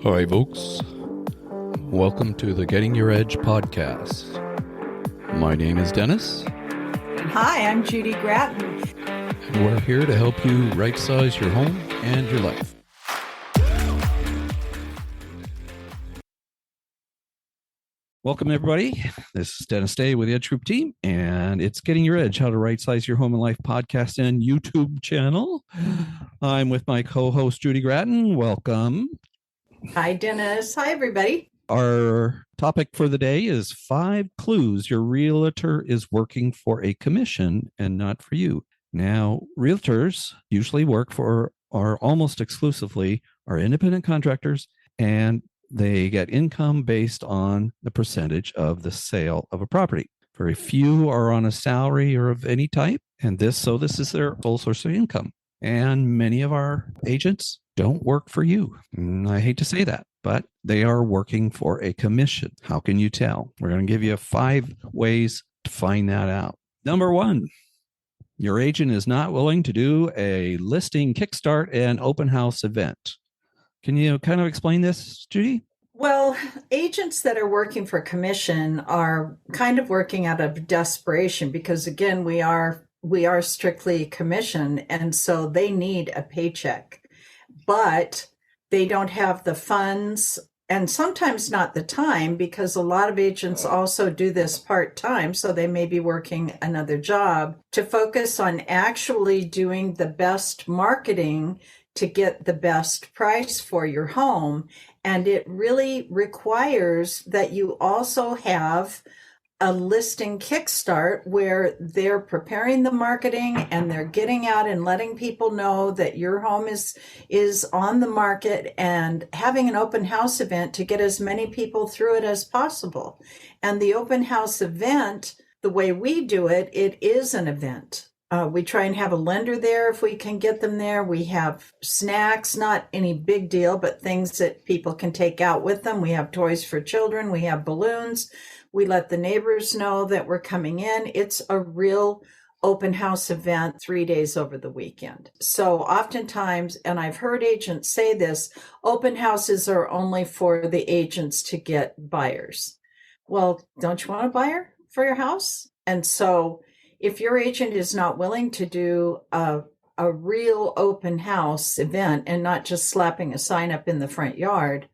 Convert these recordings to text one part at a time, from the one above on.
Hi, folks. Welcome to the Getting Your Edge podcast. My name is Dennis. And hi, I'm Judy Gratton. And we're here to help you right-size your home and your life. Welcome, everybody. This is Dennis Day with the Edge Group team, and it's Getting Your Edge, How to Right-Size Your Home and Life podcast and YouTube channel. I'm with my co-host, Judy Gratton. Welcome. Hi, Dennis. Hi, everybody. Our topic for the day is 5 clues your realtor is working for a commission and not for you. Now, realtors usually work for, or almost exclusively, are independent contractors, and they get income based on the percentage of the sale of a property. Very few are on a salary or of any type, and this is their sole source of income. And many of our agents don't work for you. And I hate to say that, but they are working for a commission. How can you tell? We're going to give you 5 ways to find that out. Number 1, your agent is not willing to do a listing kickstart and open house event. Can you kind of explain this, Judy? Well, agents that are working for commission are kind of working out of desperation because, again, we are strictly commission, and so they need a paycheck. But they don't have the funds and sometimes not the time, because a lot of agents also do this part-time, so they may be working another job, to focus on actually doing the best marketing to get the best price for your home. And it really requires that you also have a listing kickstart where they're preparing the marketing and they're getting out and letting people know that your home is on the market, and having an open house event to get as many people through it as possible. And the open house event, the way we do it, it is an event. We try and have a lender there if we can get them there. We have snacks, not any big deal, but things that people can take out with them. We have toys for children. We have balloons. We let the neighbors know that we're coming in. It's a real open house event 3 days over the weekend. So oftentimes, and I've heard agents say this, open houses are only for the agents to get buyers. Well, don't you want a buyer for your house? And so if your agent is not willing to do a real open house event and not just slapping a sign up in the front yard,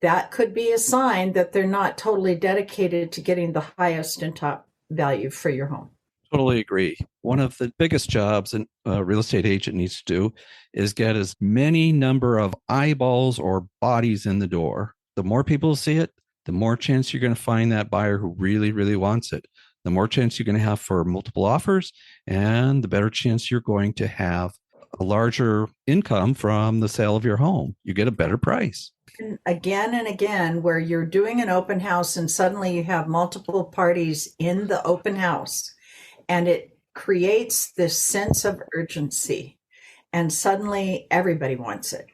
that could be a sign that they're not totally dedicated to getting the highest and top value for your home. Totally agree. One of the biggest jobs a real estate agent needs to do is get as many number of eyeballs or bodies in the door. The more people see it, the more chance you're going to find that buyer who really, really wants it. The more chance you're going to have for multiple offers, and the better chance you're going to have a larger income from the sale of your home. You get a better price. And again, where you're doing an open house and suddenly you have multiple parties in the open house, and it creates this sense of urgency, and suddenly everybody wants it.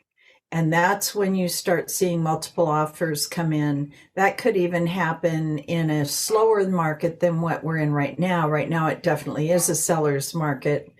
And that's when you start seeing multiple offers come in. That could even happen in a slower market than what we're in right now. Right now, it definitely is a seller's market,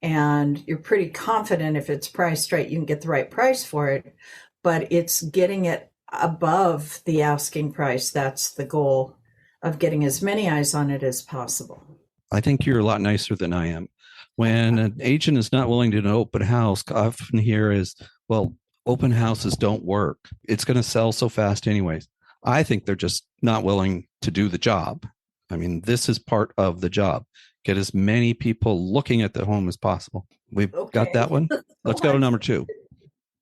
and you're pretty confident if it's priced right, you can get the right price for it. But it's getting it above the asking price. That's the goal of getting as many eyes on it as possible. I think you're a lot nicer than I am. When an agent is not willing to do an open house, I often hear is, well, open houses don't work. It's going to sell so fast anyways. I think they're just not willing to do the job. I mean, this is part of the job. Get as many people looking at the home as possible. We've got that one. Let's go to number 2.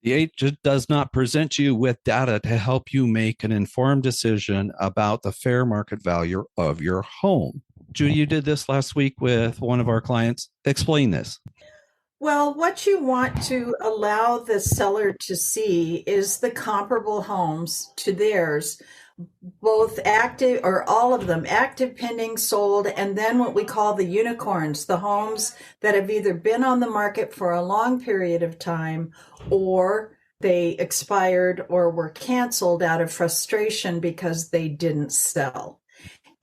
The agent does not present you with data to help you make an informed decision about the fair market value of your home. Judy, you did this last week with one of our clients. Explain this. Well, what you want to allow the seller to see is the comparable homes to theirs, both active, or all of them, active, pending, sold, and then what we call the unicorns, the homes that have either been on the market for a long period of time, or they expired or were canceled out of frustration because they didn't sell.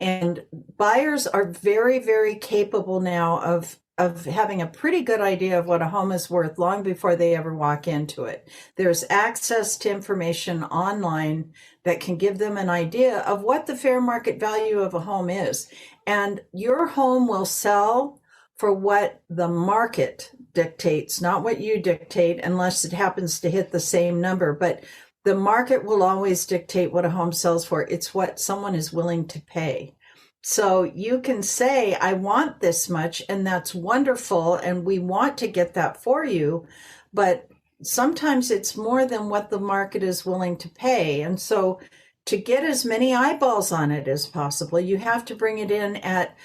And buyers are very, very capable now of of having a pretty good idea of what a home is worth long before they ever walk into it. There's access to information online that can give them an idea of what the fair market value of a home is. And your home will sell for what the market dictates, not what you dictate, unless it happens to hit the same number. But the market will always dictate what a home sells for. It's what someone is willing to pay. So you can say, I want this much, and that's wonderful, and we want to get that for you. But sometimes it's more than what the market is willing to pay. And so to get as many eyeballs on it as possible, you have to bring it in at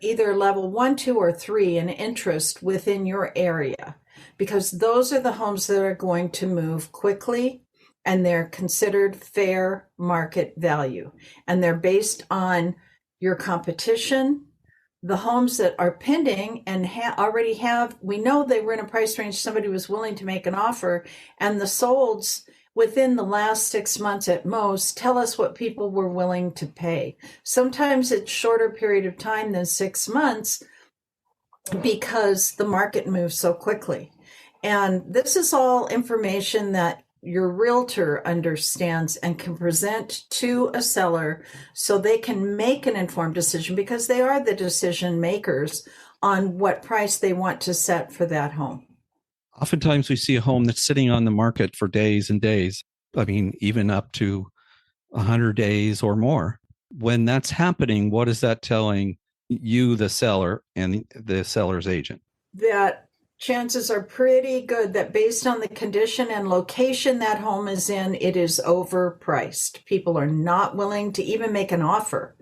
either level 1, 2, or 3 in interest within your area, because those are the homes that are going to move quickly, and they're considered fair market value. And they're based on your competition, the homes that are pending and already have, we know they were in a price range, somebody was willing to make an offer, and the solds within the last 6 months at most tell us what people were willing to pay. Sometimes it's shorter period of time than 6 months because the market moves so quickly. And this is all information that your realtor understands and can present to a seller so they can make an informed decision, because they are the decision makers on what price they want to set for that home. Oftentimes we see a home that's sitting on the market for days and days. I mean, even up to 100 days or more. When that's happening, what is that telling you, the seller, and the seller's agent? That chances are pretty good that based on the condition and location that home is in, it is overpriced. People are not willing to even make an offer.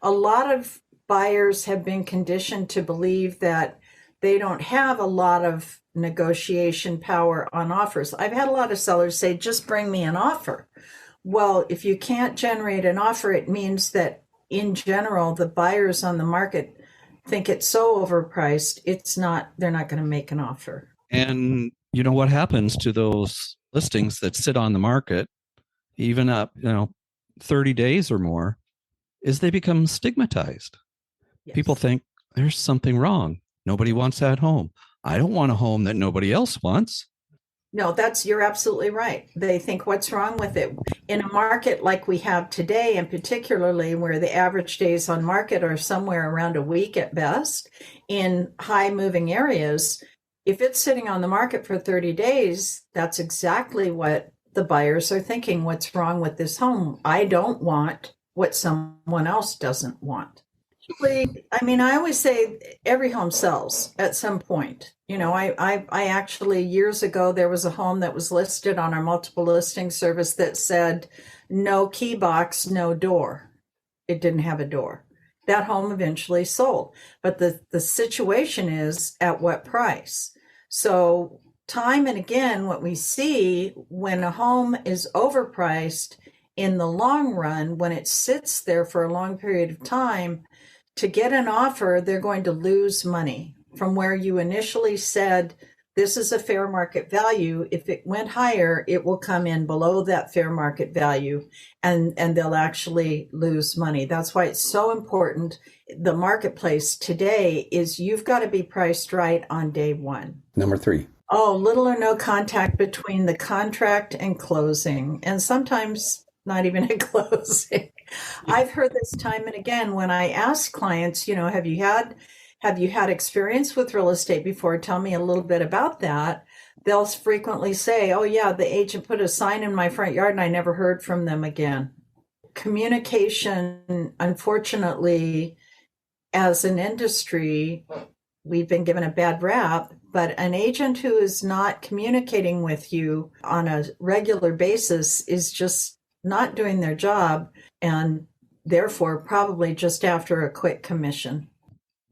A lot of buyers have been conditioned to believe that they don't have a lot of negotiation power on offers. I've had a lot of sellers say, just bring me an offer. Well, if you can't generate an offer, it means that in general, the buyers on the market think it's so overpriced, they're not going to make an offer. And you know what happens to those listings that sit on the market, even up, 30 days or more, is they become stigmatized. Yes. People think there's something wrong. Nobody wants that home. I don't want a home that nobody else wants. No, you're absolutely right. They think, what's wrong with it? In a market like we have today, and particularly where the average days on market are somewhere around a week at best, in high moving areas, if it's sitting on the market for 30 days, that's exactly what the buyers are thinking. What's wrong with this home? I don't want what someone else doesn't want. I always say every home sells at some point. I actually, years ago, there was a home that was listed on our multiple listing service that said, no key box, no door. It didn't have a door. That home eventually sold. But the situation is, at what price? So time and again, what we see when a home is overpriced in the long run, when it sits there for a long period of time, to get an offer, they're going to lose money from where you initially said, this is a fair market value. If it went higher, it will come in below that fair market value, and they'll actually lose money. That's why it's so important. The marketplace today is, you've got to be priced right on day one. Number 3. Oh, little or no contact between the contract and closing, and sometimes not even at closing. I've heard this time and again when I ask clients, have you had experience with real estate before? Tell me a little bit about that. They'll frequently say, oh yeah, the agent put a sign in my front yard and I never heard from them again. Communication, unfortunately, as an industry, we've been given a bad rap, but an agent who is not communicating with you on a regular basis is just not doing their job, and therefore probably just after a quick commission.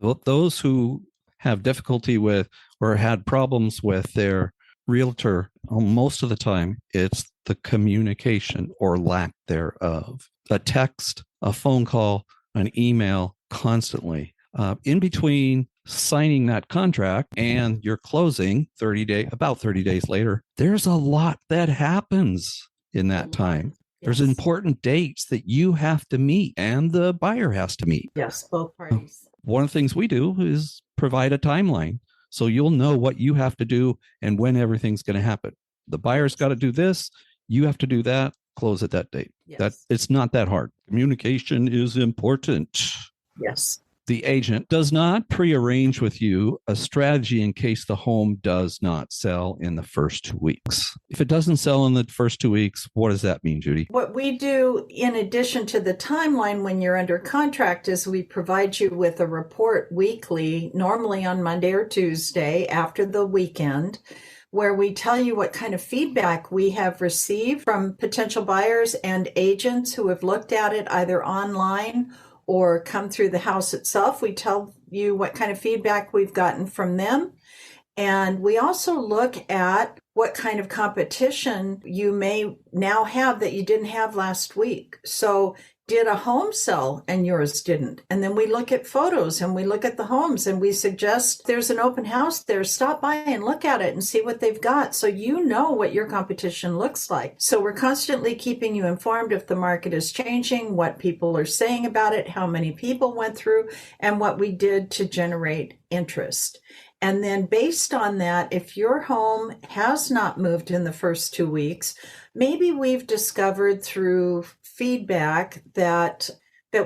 Well, those who have difficulty with or had problems with their realtor, most of the time it's the communication or lack thereof. A text, a phone call, an email constantly. In between signing that contract and your closing about 30 days later, there's a lot that happens in that time. There's Yes. important dates that you have to meet and the buyer has to meet. Yes, both parties. One of the things we do is provide a timeline. So you'll know what you have to do and when everything's going to happen. The buyer's got to do this. You have to do that. Close at that date. Yes. That it's not that hard. Communication is important. Yes. The agent does not prearrange with you a strategy in case the home does not sell in the first 2 weeks. If it doesn't sell in the first 2 weeks, what does that mean, Judy? What we do in addition to the timeline when you're under contract is we provide you with a report weekly, normally on Monday or Tuesday after the weekend, where we tell you what kind of feedback we have received from potential buyers and agents who have looked at it either online or come through the house itself. We tell you what kind of feedback we've gotten from them. And we also look at what kind of competition you may now have that you didn't have last week. So did a home sell and yours didn't? And then we look at photos and we look at the homes and we suggest there's an open house there. Stop by and look at it and see what they've got. So you know what your competition looks like. So we're constantly keeping you informed if the market is changing, what people are saying about it, how many people went through, and what we did to generate interest. And then based on that, if your home has not moved in the first 2 weeks, maybe we've discovered through feedback that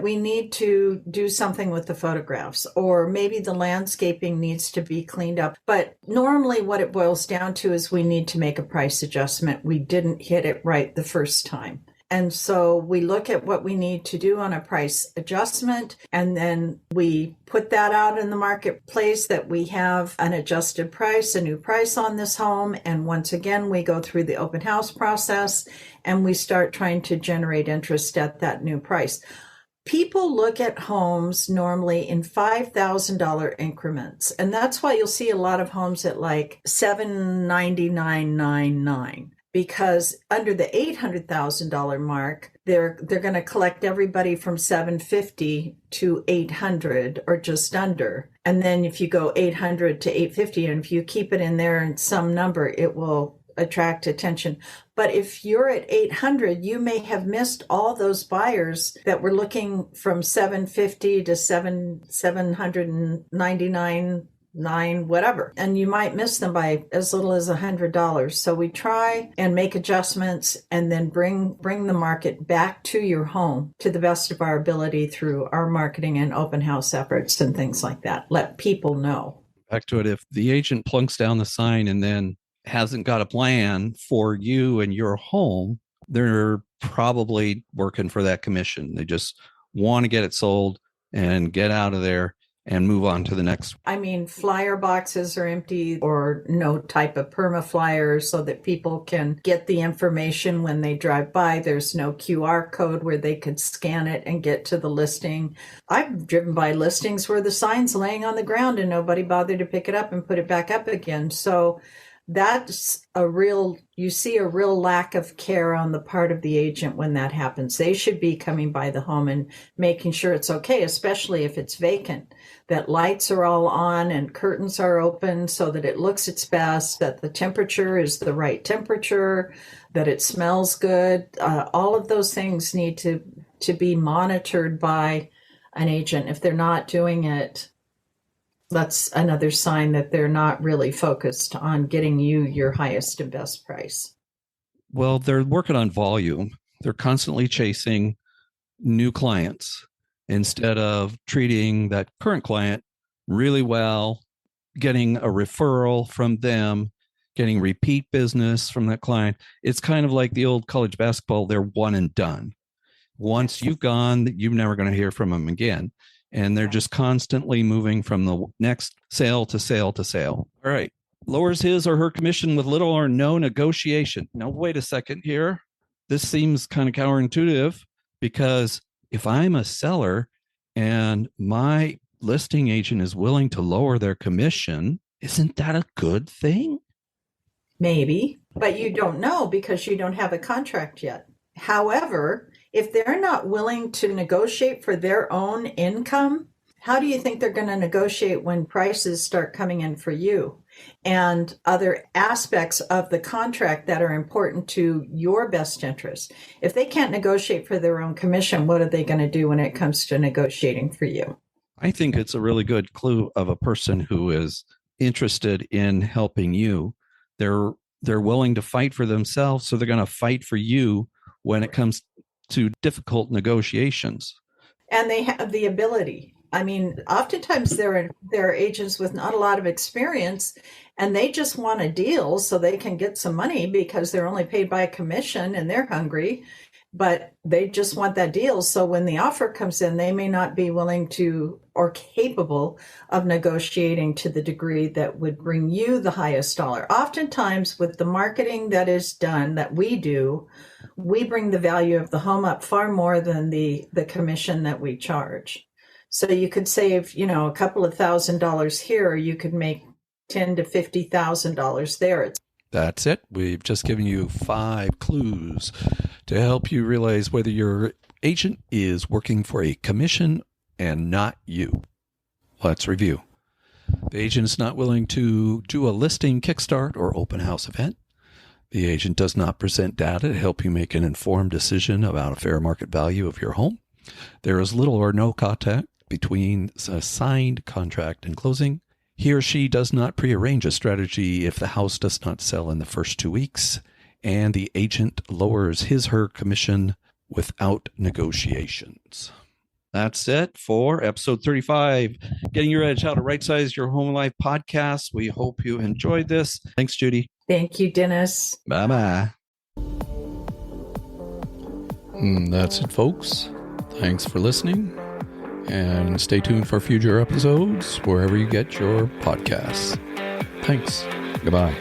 we need to do something with the photographs, or maybe the landscaping needs to be cleaned up. But normally what it boils down to is we need to make a price adjustment. We didn't hit it right the first time. And so we look at what we need to do on a price adjustment, and then we put that out in the marketplace that we have an adjusted price, a new price on this home. And once again, we go through the open house process and we start trying to generate interest at that new price. People look at homes normally in $5,000 increments. And that's why you'll see a lot of homes at like $799,999. Because under the $800,000 mark, they're going to collect everybody from $750 to $800 or just under. And then if you go $800 to $850, and if you keep it in there in some number, it will attract attention. But if you're at $800, you may have missed all those buyers that were looking from $750 to $799. Whatever. And you might miss them by as little as $100. So we try and make adjustments and then bring the market back to your home to the best of our ability through our marketing and open house efforts and things like that. Let people know. Back to it. If the agent plunks down the sign and then hasn't got a plan for you and your home, they're probably working for that commission. They just want to get it sold and get out of there and move on to the next. I mean, flyer boxes are empty or no type of perma flyer so that people can get the information when they drive by. There's no QR code where they could scan it and get to the listing. I've driven by listings where the sign's laying on the ground and nobody bothered to pick it up and put it back up again. So that's you see a real lack of care on the part of the agent when that happens. They should be coming by the home and making sure it's okay, especially if it's vacant, that lights are all on and curtains are open so that it looks its best, that the temperature is the right temperature, that it smells good. All of those things need to be monitored by an agent. If they're not doing it, that's another sign that they're not really focused on getting you your highest and best price. Well, they're working on volume. They're constantly chasing new clients instead of treating that current client really well, getting a referral from them, getting repeat business from that client. It's kind of like the old college basketball. They're one and done. Once you've gone, you're never going to hear from them again. And they're just constantly moving from the next sale to sale to sale. All right. Lowers his or her commission with little or no negotiation. Now, wait a second here. This seems kind of counterintuitive, because if I'm a seller and my listing agent is willing to lower their commission, isn't that a good thing? Maybe, but you don't know because you don't have a contract yet. However, if they're not willing to negotiate for their own income, how do you think they're going to negotiate when prices start coming in for you? and other aspects of the contract that are important to your best interest. If they can't negotiate for their own commission, what are they going to do when it comes to negotiating for you? I think it's a really good clue of a person who is interested in helping you. They're willing to fight for themselves, so they're going to fight for you when it comes to difficult negotiations. And they have the ability. I mean, oftentimes there are agents with not a lot of experience, and they just want a deal so they can get some money because they're only paid by a commission and they're hungry, but they just want that deal. So when the offer comes in, they may not be willing to or capable of negotiating to the degree that would bring you the highest dollar. Oftentimes with the marketing that is done, that we do, we bring the value of the home up far more than the commission that we charge. So you could save, a couple of $1,000s here, or you could make $10,000 to $50,000 there. That's it. We've just given you 5 clues to help you realize whether your agent is working for a commission and not you. Let's review. The agent is not willing to do a listing kickstart or open house event. The agent does not present data to help you make an informed decision about a fair market value of your home. There is little or no contact between a signed contract and closing. He or she does not prearrange a strategy if the house does not sell in the first 2 weeks, and the agent lowers his/her commission without negotiations. That's it for episode 35, Getting Your Edge, How to Right Size Your Home and Life podcast. We hope you enjoyed this. Thanks, Judy. Thank you, Dennis. Bye-bye. That's it, folks. Thanks for listening. And stay tuned for future episodes wherever you get your podcasts. Thanks. Goodbye.